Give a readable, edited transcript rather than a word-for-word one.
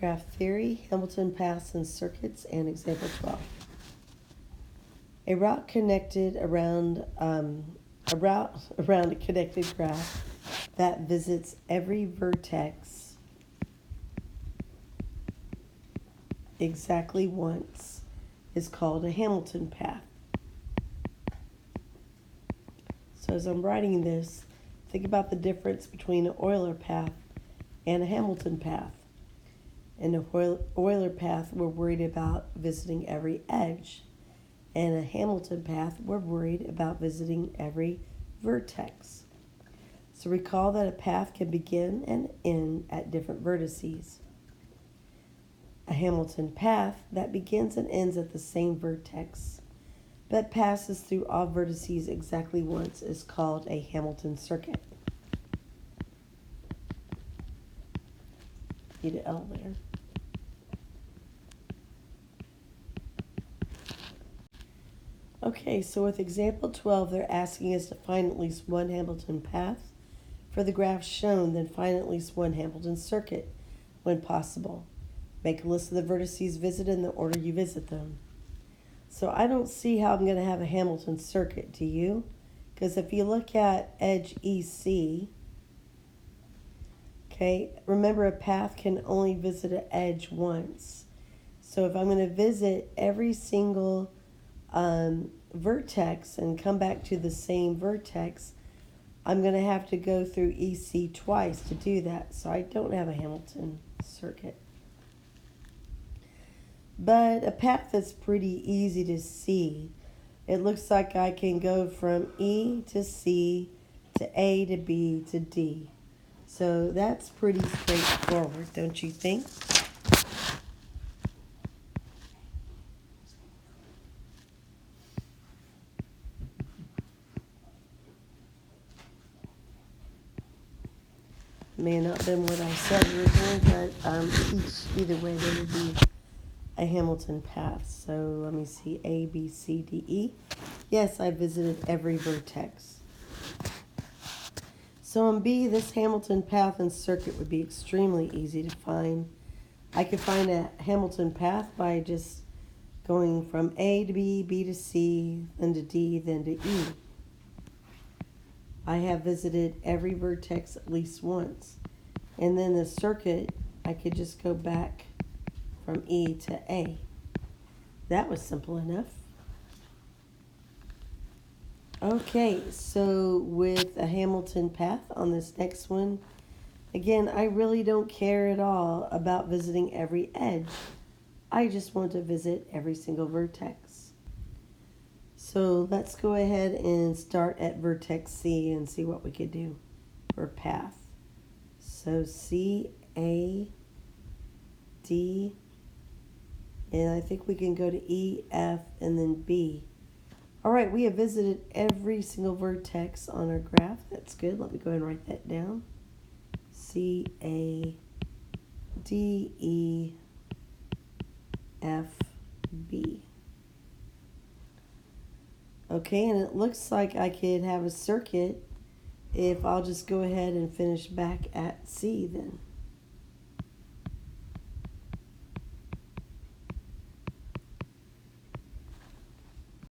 Graph Theory, Hamilton Paths and Circuits, and Example 12. A route connected around a connected graph that visits every vertex exactly once is called a Hamilton path. So as I'm writing this, think about the difference between an Euler path and a Hamilton path. In a Euler path, we're worried about visiting every edge. In a Hamilton path, we're worried about visiting every vertex. So recall that a path can begin and end at different vertices. A Hamilton path that begins and ends at the same vertex, but passes through all vertices exactly once is called a Hamilton circuit. Need an L there. Okay, so with example 12, they're asking us to find at least one Hamilton path for the graph shown, then find at least one Hamilton circuit when possible. Make a list of the vertices visited in the order you visit them. So I don't see how I'm going to have a Hamilton circuit, do you? Because if you look at edge EC, okay, remember a path can only visit an edge once. So if I'm going to visit every single vertex and come back to the same vertex, I'm going to have to go through EC twice to do that. So I don't have a Hamilton circuit. But a path that's pretty easy to see. It looks like I can go from E to C to A to B to D. So that's pretty straightforward, don't you think? May not have been what I said originally, but either way, there would be a Hamilton path. So let me see, A, B, C, D, E. Yes, I visited every vertex. So in B, this Hamilton path and circuit would be extremely easy to find. I could find a Hamilton path by just going from A to B, B to C, then to D, then to E. I have visited every vertex at least once. And then the circuit, I could just go back from E to A. That was simple enough. Okay, so with a Hamilton path on this next one, again, I really don't care at all about visiting every edge. I just want to visit every single vertex. So let's go ahead and start at vertex C and see what we could do for path. So C, A, D, and I think we can go to E, F, and then B. All right, we have visited every single vertex on our graph. That's good. Let me go ahead and write that down. C, A, D, E, F, B. Okay, and it looks like I could have a circuit if I'll just go ahead and finish back at C then.